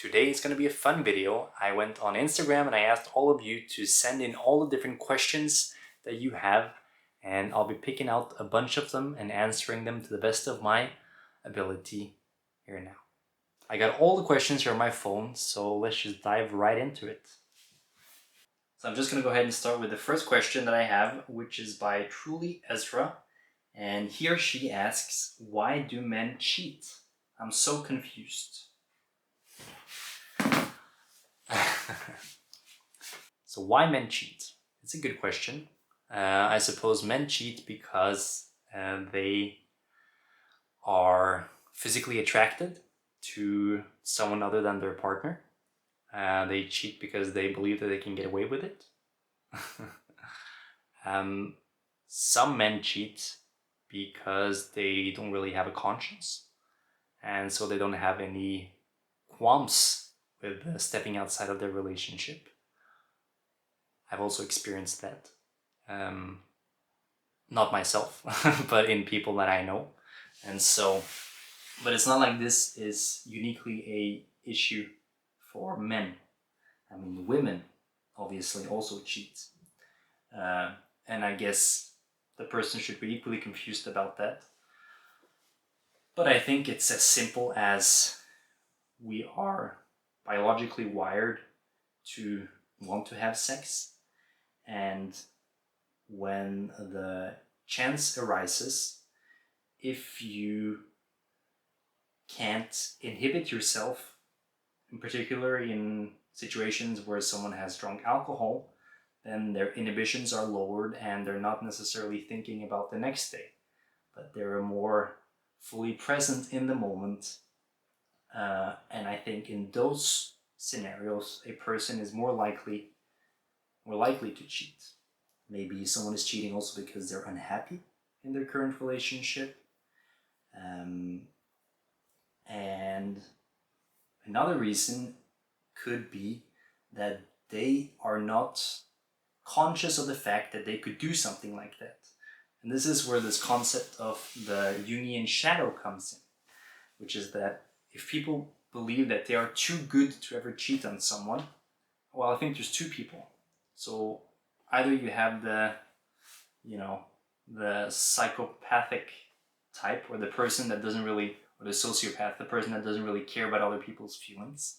Today is going to be a fun video. I went on Instagram and I asked all of you to send in all the different questions that you have, and I'll be picking out a bunch of them and answering them to the best of my ability here now. I got all the questions here on my phone, so let's just dive right into it. So I'm just going to go ahead and start with the first question that I have, which is by Truly Ezra. And he or she asks, why do men cheat? I'm so confused. So why men cheat? It's a good question. I suppose men cheat because they are physically attracted to someone other than their partner. They cheat because they believe that they can get away with it. Some men cheat because they don't really have a conscience, and so they don't have any qualms with stepping outside of their relationship. I've also experienced that. Not myself, but in people that I know. And so, but it's not like this is uniquely a issue for men. I mean, women obviously also cheat. And I guess the person should be equally confused about that. But I think it's as simple as we are biologically wired to want to have sex, and when the chance arises, if you can't inhibit yourself, in particular in situations where someone has drunk alcohol, then their inhibitions are lowered and they're not necessarily thinking about the next day, but they're more fully present in the moment. And I think in those scenarios, a person is more likely to cheat. Maybe someone is cheating also because they're unhappy in their current relationship. And another reason could be that they are not conscious of the fact that they could do something like that. And this is where this concept of the Jungian shadow comes in, which is that if people believe that they are too good to ever cheat on someone, well, I think there's two people. So either you have the psychopathic type, or the person that doesn't really, or the sociopath, the person that doesn't really care about other people's feelings.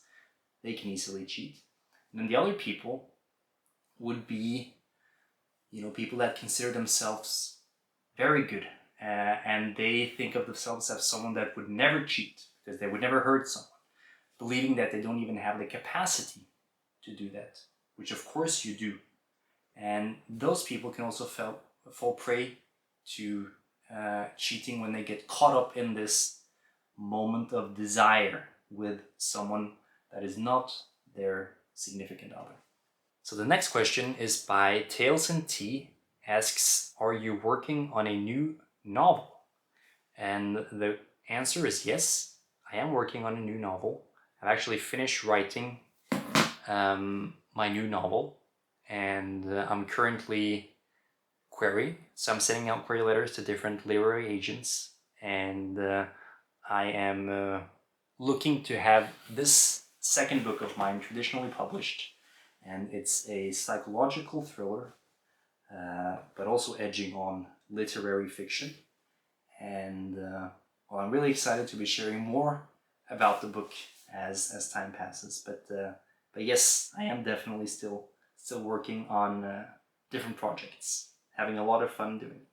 They can easily cheat. And then the other people would be, people that consider themselves very good, and they think of themselves as someone that would never cheat because they would never hurt someone, believing that they don't even have the capacity to do that, which of course you do. And those people can also fall prey to cheating when they get caught up in this moment of desire with someone that is not their significant other. So the next question is by Tails and T. Asks, are you working on a new novel? And the answer is yes, I am working on a new novel. I've actually finished writing my new novel, and I'm currently querying. So I'm sending out query letters to different literary agents, and I am looking to have this second book of mine traditionally published, and it's a psychological thriller, but also edging on literary fiction. And I'm really excited to be sharing more about the book as time passes. But yes, I am definitely still working on different projects, having a lot of fun doing it.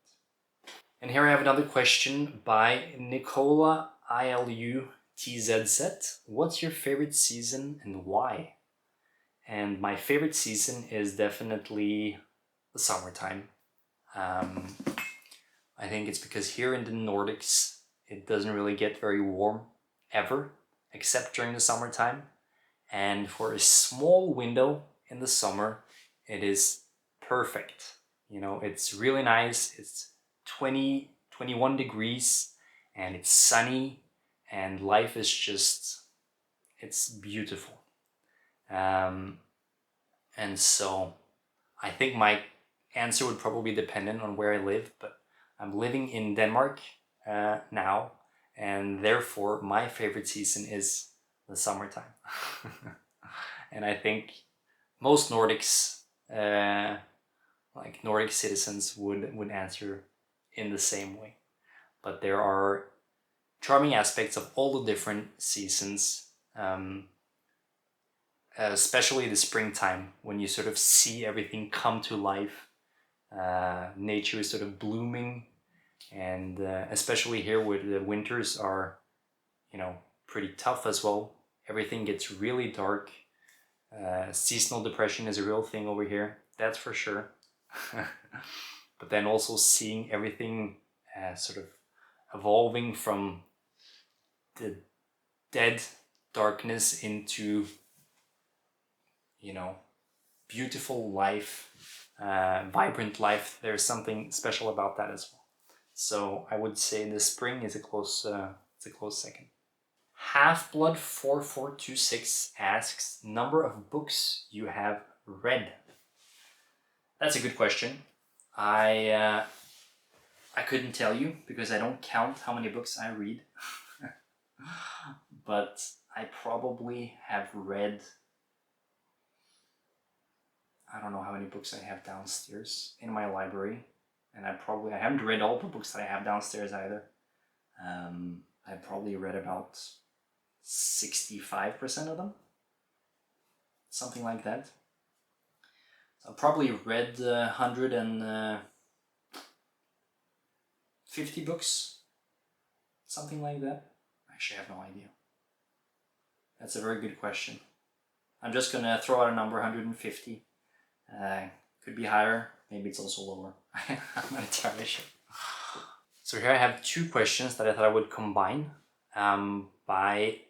And here I have another question by Nicola ILUTZZ. What's your favorite season and why? And my favorite season is definitely the summertime. I think it's because here in the Nordics, it doesn't really get very warm ever, except during the summertime. And for a small window in the summer, it is perfect. It's really nice. It's 21 degrees and it's sunny and life is just, it's beautiful. And so I think my answer would probably be dependent on where I live, but I'm living in Denmark now, and therefore my favorite season is the summertime. And I think most Nordics, like Nordic citizens, would answer in the same way. But there are charming aspects of all the different seasons, especially the springtime, when you sort of see everything come to life. Nature is sort of blooming, and especially here where the winters are, pretty tough as well. Everything gets really dark. Seasonal depression is a real thing over here, that's for sure. But then also seeing everything sort of evolving from the dead darkness into, beautiful life, vibrant life. There's something special about that as well. So I would say the spring is a close second. Half-Blood 4426 asks, number of books you have read. That's a good question. I couldn't tell you because I don't count how many books I read. But I probably have read, I don't know how many books I have downstairs in my library. And I haven't read all the books that I have downstairs either. I probably read about 65% of them. Something like that. So I probably read 150 books. Something like that. Actually, I have no idea. That's a very good question. I'm just gonna throw out a number, 150. Could be higher, maybe it's also lower. I'm not entirely sure. So here I have two questions that I thought I would combine by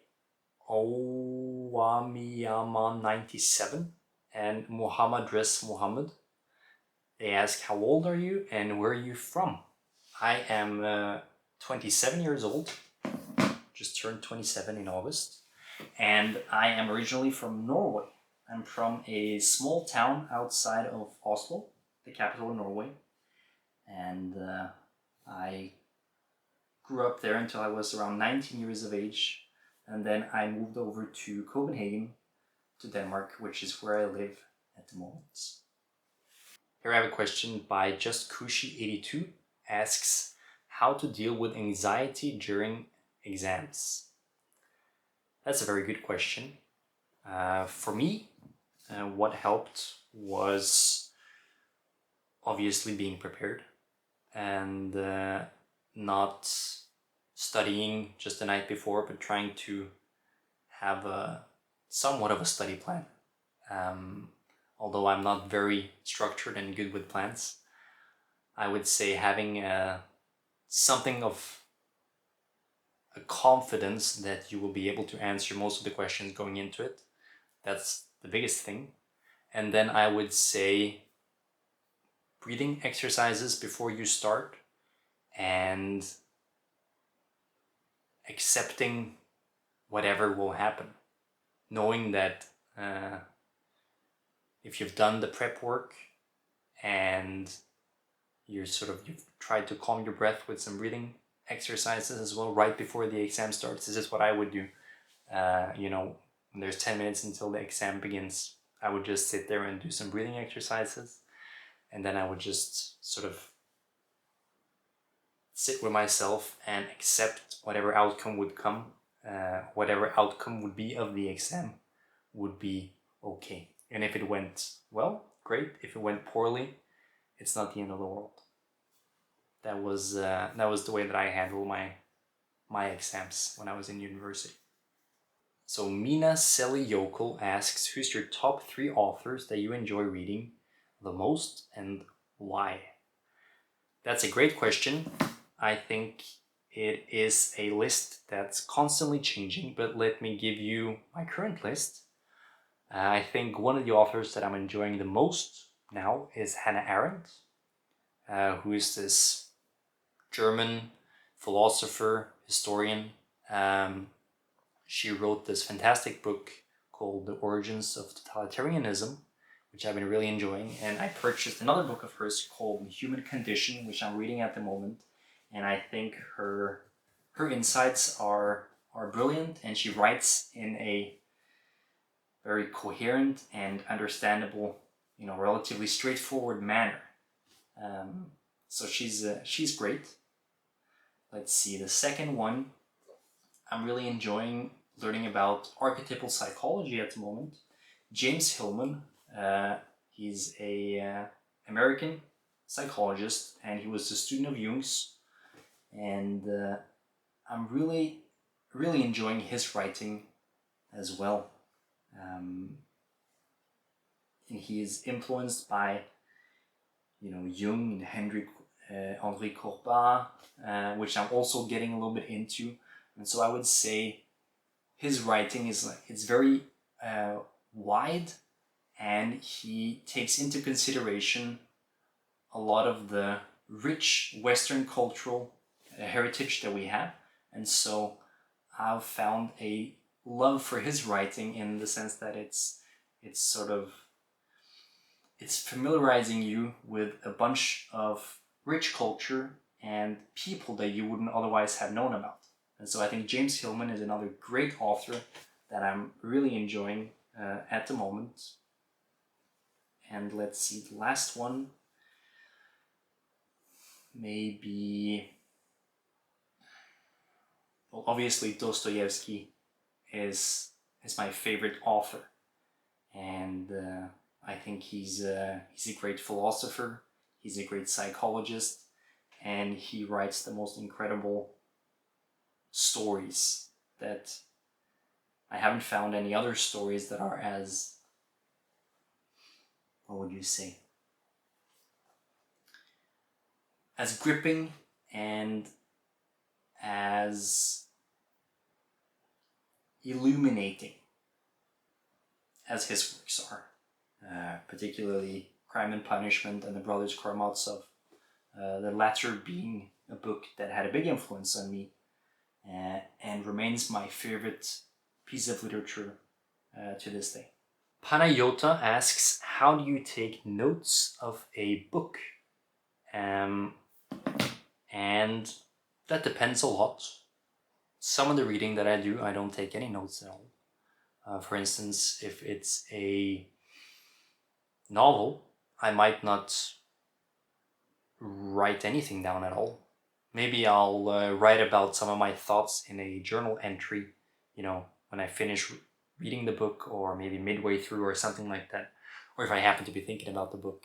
Owamiyama97 and Muhammad Res Muhammad. They ask, how old are you and where are you from? I am 27 years old, just turned 27 in August, and I am originally from Norway. I'm from a small town outside of Oslo, the capital of Norway, and I grew up there until I was around 19 years of age, and then I moved over to Copenhagen, to Denmark, which is where I live at the moment. Here I have a question by JustKushi82, asks, how to deal with anxiety during exams? That's a very good question. For me, what helped was obviously being prepared and not studying just the night before, but trying to have somewhat of a study plan. Although I'm not very structured and good with plans, I would say having something of a confidence that you will be able to answer most of the questions going into it. That's the biggest thing. And then I would say breathing exercises before you start and accepting whatever will happen. Knowing that if you've done the prep work and you've tried to calm your breath with some breathing exercises as well right before the exam starts. This is what I would do. When there's 10 minutes until the exam begins, I would just sit there and do some breathing exercises, and then I would just sort of sit with myself and accept whatever outcome would come. Whatever outcome would be of the exam would be okay. And if it went well, great. If it went poorly, it's not the end of the world. That was the way that I handled my exams when I was in university. So Mina Selly Yokel asks, who's your top 3 authors that you enjoy reading the most and why? That's a great question. I think it is a list that's constantly changing, but let me give you my current list. I think one of the authors that I'm enjoying the most now is Hannah Arendt, who is this German philosopher, historian. She wrote this fantastic book called The Origins of Totalitarianism, which I've been really enjoying. And I purchased another book of hers called The Human Condition, which I'm reading at the moment. And I think her insights are are brilliant, and she writes in a very coherent and understandable, relatively straightforward manner. So she's great. Let's see, the second one, I'm really enjoying learning about archetypal psychology at the moment. James Hillman, he's a American psychologist, and he was a student of Jung's, and I'm really enjoying his writing as well. And he is influenced by Jung and Henri Corbin, which I'm also getting a little bit into. And so I would say his writing it's very wide, and he takes into consideration a lot of the rich Western cultural heritage that we have. And so I've found a love for his writing in the sense that it's familiarizing you with a bunch of rich culture and people that you wouldn't otherwise have known about. And so I think James Hillman is another great author that I'm really enjoying at the moment. And let's see, the last one, maybe, well, obviously Dostoevsky is my favorite author, and I think he's a great philosopher, he's a great psychologist, and he writes the most incredible stories that I haven't found any other stories that are as, what would you say, as gripping and as illuminating as his works are. Particularly Crime and Punishment and the Brothers Karamazov, the latter being a book that had a big influence on me and remains my favorite piece of literature to this day. Panayota asks, how do you take notes of a book? And that depends a lot. Some of the reading that I do, I don't take any notes at all. For instance, if it's a novel, I might not write anything down at all. Maybe I'll write about some of my thoughts in a journal entry, when I finish reading the book, or maybe midway through or something like that. Or if I happen to be thinking about the book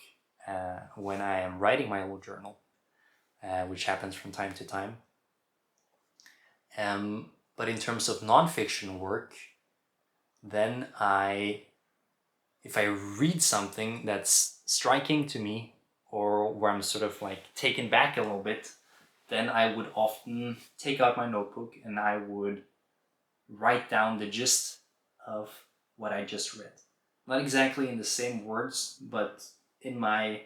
when I am writing my little journal, which happens from time to time. But in terms of nonfiction work, then if I read something that's striking to me, or where I'm sort of like taken back a little bit, then I would often take out my notebook and I would write down the gist of what I just read. Not exactly in the same words, but in my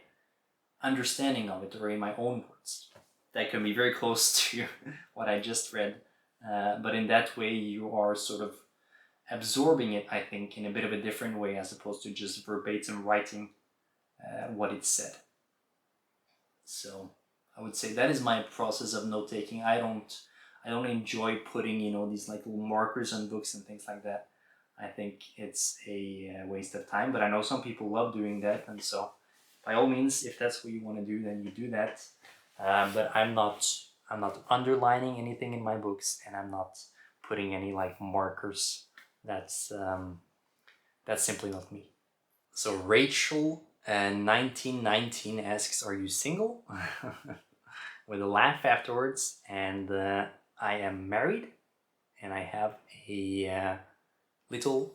understanding of it, or in my own words. That can be very close to what I just read, but in that way you are sort of absorbing it, I think, in a bit of a different way, as opposed to just verbatim writing what it said. So I would say that is my process of note taking. I don't enjoy putting these like little markers on books and things like that. I think it's a waste of time, but I know some people love doing that, and so by all means, if that's what you want to do, then you do that. But I'm not underlining anything in my books, and I'm not putting any like markers. That's simply not me. So Rachel 1919 asks, are you single? With a laugh afterwards. And I am married, and I have a little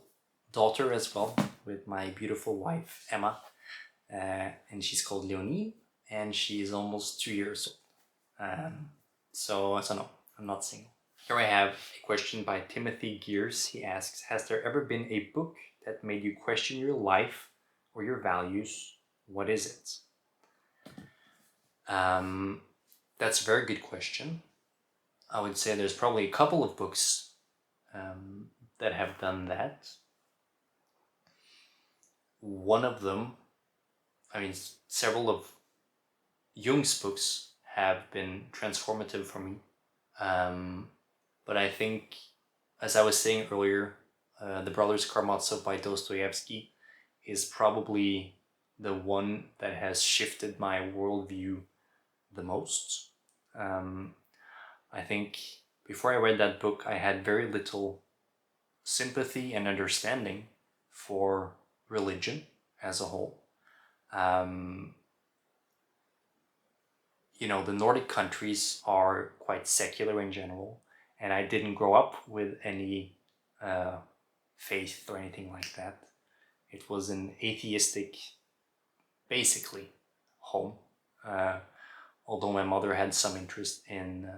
daughter as well with my beautiful wife Emma, and she's called Leonie, and she's almost 2 years old. So no, I'm not single. Here I have a question by Timothy Gears. He asks, has there ever been a book that made you question your life or your values? What is it? That's a very good question. I would say there's probably a couple of books that have done that. One of them, several of Jung's books have been transformative for me. But I think as I was saying earlier, The Brothers Karamazov by Dostoevsky is probably the one that has shifted my worldview the most. I think before I read that book, I had very little sympathy and understanding for religion as a whole. The Nordic countries are quite secular in general, and I didn't grow up with any faith or anything like that. It was an atheistic, basically, home. Although my mother had some interest in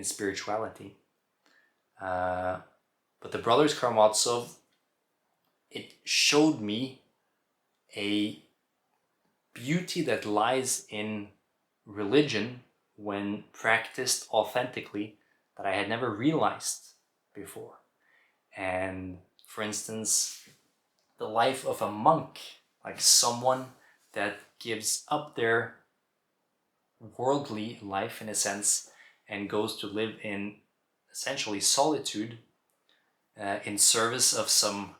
spirituality. But The Brothers Karamazov, it showed me a beauty that lies in religion when practiced authentically that I had never realized before. And for instance, the life of a monk, like someone that gives up their worldly life in a sense and goes to live in essentially solitude in service of some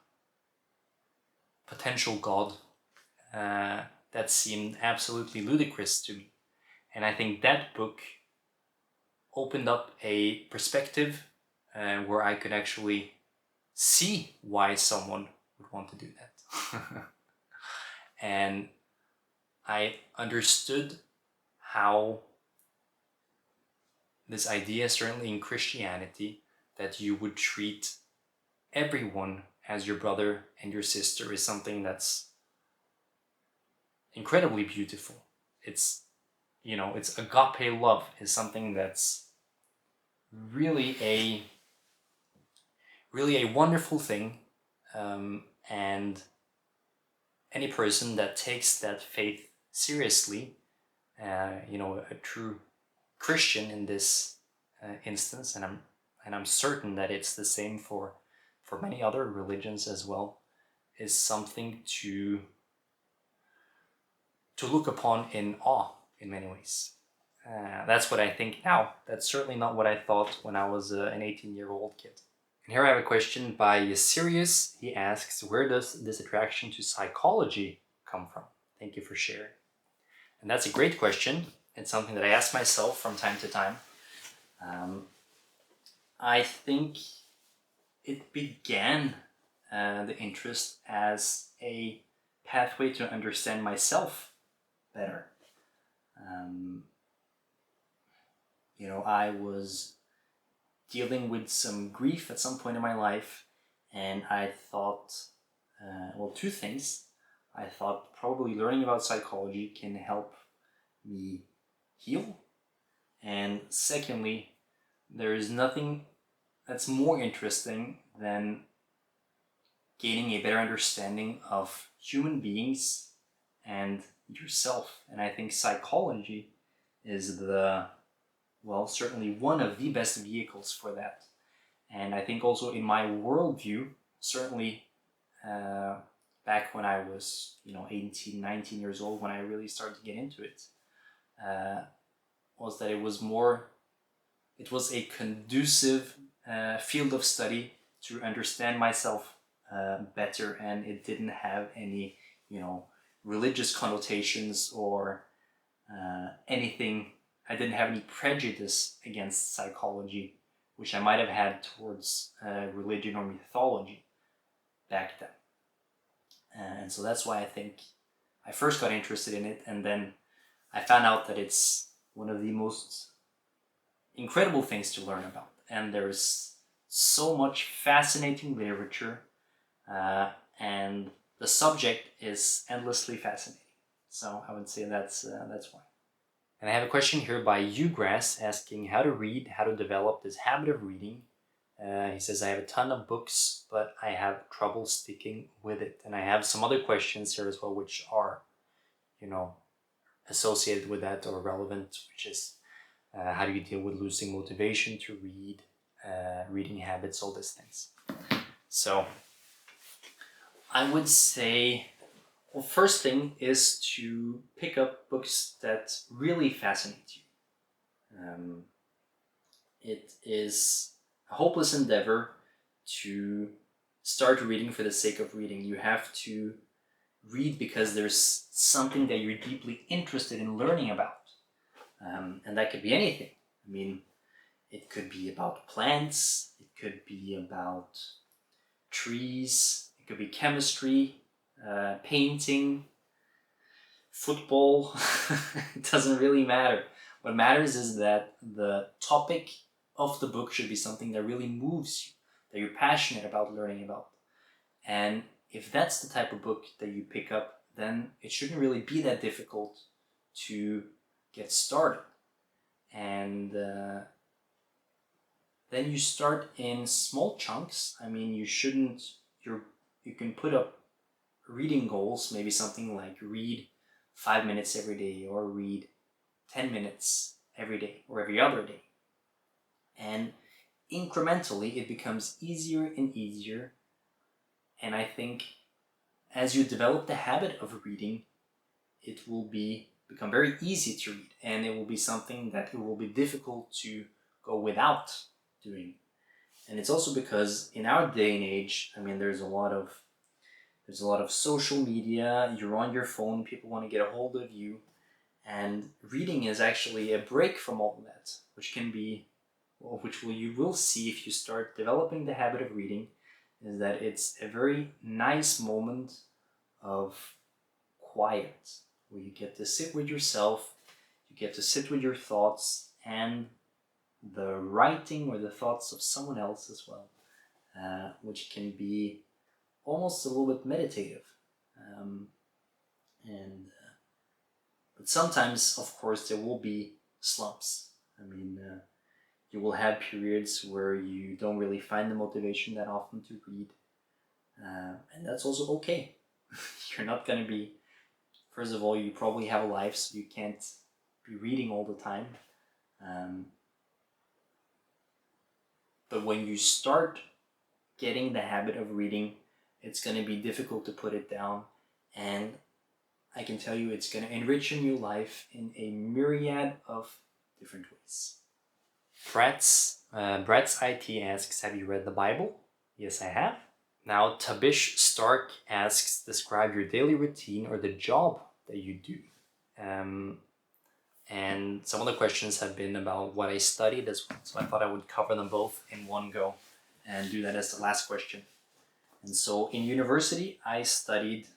potential god, that seemed absolutely ludicrous to me. And I think that book opened up a perspective where I could actually see why someone would want to do that. And I understood how this idea, certainly in Christianity, that you would treat everyone as your brother and your sister is something that's incredibly beautiful. It's agape love is something that's really a wonderful thing, and any person that takes that faith seriously, a true Christian in this instance, and I'm certain that it's the same for many other religions as well, is something to look upon in awe in many ways. That's what I think now. That's certainly not what I thought when I was an 18-year-old kid. And here I have a question by Sirius. He asks, where does this attraction to psychology come from? Thank you for sharing. And that's a great question. It's something that I ask myself from time to time. I think it began the interest as a pathway to understand myself better. I was dealing with some grief at some point in my life, and I thought, two things. I thought probably learning about psychology can help me heal. And secondly, there is nothing that's more interesting than gaining a better understanding of human beings and yourself. And I think psychology is certainly one of the best vehicles for that. And I think also in my worldview, certainly back when I was 18, 19 years old, when I really started to get into it, was that it was a conducive field of study to understand myself better, and it didn't have any religious connotations or anything. I didn't have any prejudice against psychology, which I might have had towards religion or mythology back then. And so that's why I think I first got interested in it, and then I found out that it's one of the most incredible things to learn about. And there's so much fascinating literature, and the subject is endlessly fascinating. So I would say that's why. And I have a question here by Ugrass asking how to read, how to develop this habit of reading. He says, I have a ton of books, but I have trouble sticking with it. And I have some other questions here as well, which are, associated with that or relevant, which is how do you deal with losing motivation to read, reading habits, all these things. So I would say, first thing is to pick up books that really fascinate you. It is a hopeless endeavor to start reading for the sake of reading. You have to read because there's something that you're deeply interested in learning about. And that could be anything. I mean, it could be about plants, it could be about trees, it could be chemistry, painting, football. It doesn't really matter. What matters is that the topic of the book should be something that really moves you, that you're passionate about learning about. And if that's the type of book that you pick up, then it shouldn't really be that difficult to get started. And then you start in small chunks. I mean, you can put up reading goals, maybe something like read 5 minutes every day, or read 10 minutes every day, or every other day. And incrementally, it becomes easier and easier. And I think as you develop the habit of reading, it will become very easy to read, and it will be something that it will be difficult to go without doing. And it's also because in our day and age, I mean, there's a lot of social media. You're on your phone, people want to get a hold of you, and reading is actually a break from all of that, you will see if you start developing the habit of reading, is that it's a very nice moment of quiet, where you get to sit with yourself, you get to sit with your thoughts and the writing or the thoughts of someone else as well, which can be almost a little bit meditative. But sometimes, of course, there will be slumps. I mean, you will have periods where you don't really find the motivation that often to read, and that's also okay. You're not going to be, first of all, you probably have a life, so you can't be reading all the time. But when you start getting the habit of reading, it's going to be difficult to put it down. And I can tell you, it's going to enrich your life in a myriad of different ways. Brett's IT asks, have you read the Bible? Yes, I have. Now, Tabish Stark asks, describe your daily routine or the job that you do. And some of the questions have been about what I studied as well. So I thought I would cover them both in one go and do that as the last question. And so in university, I studied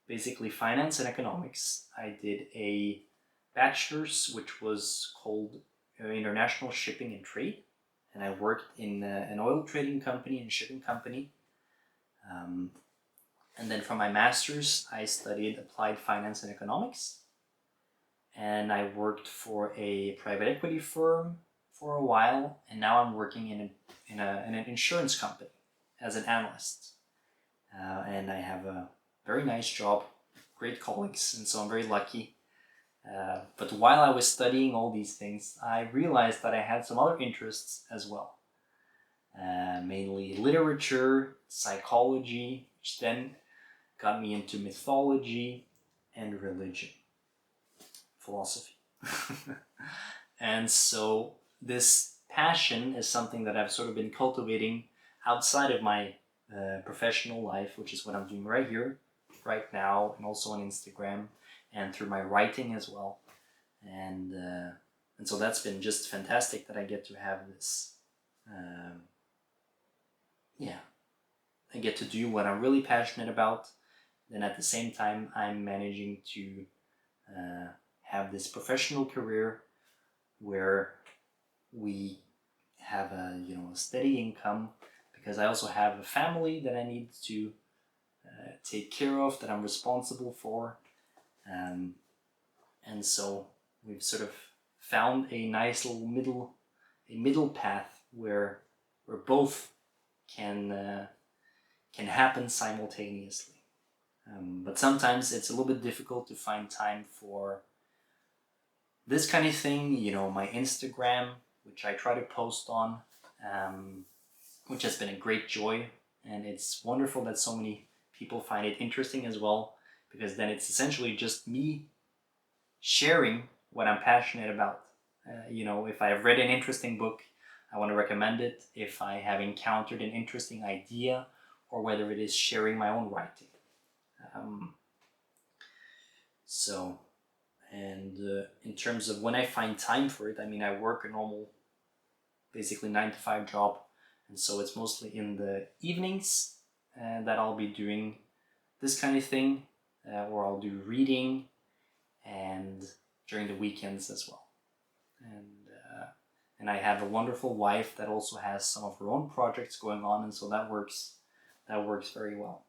basically finance and economics. I did a bachelor's, which was called International Shipping and Trade. And I worked in an oil trading company and shipping company. And then for my master's, I studied applied finance and economics. And I worked for a private equity firm for a while, and now I'm working in an insurance company as an analyst. And I have a very nice job, great colleagues, and so I'm very lucky. But while I was studying all these things, I realized that I had some other interests as well. Mainly literature, psychology, which then got me into mythology and religion, philosophy. And so this passion is something that I've sort of been cultivating outside of my professional life, which is what I'm doing right here, right now, and also on Instagram, and through my writing as well. And so that's been just fantastic that I get to have this. I get to do what I'm really passionate about. Then at the same time, I'm managing to have this professional career where we have a steady income, because I also have a family that I need to take care of, that I'm responsible for, and so we've sort of found a nice little middle path where both can happen simultaneously. But sometimes it's a little bit difficult to find time for this kind of thing, my Instagram, which I try to post on, which has been a great joy. And it's wonderful that so many people find it interesting as well, because then it's essentially just me sharing what I'm passionate about. If I have read an interesting book, I want to recommend it if I have encountered an interesting idea or whether it is sharing my own writing. So, and in terms of when I find time for it, I mean, I work a normal, basically 9 to 5 job, and so it's mostly in the evenings that I'll be doing this kind of thing, or I'll do reading, and during the weekends as well. And I have a wonderful wife that also has some of her own projects going on, and so that works very well.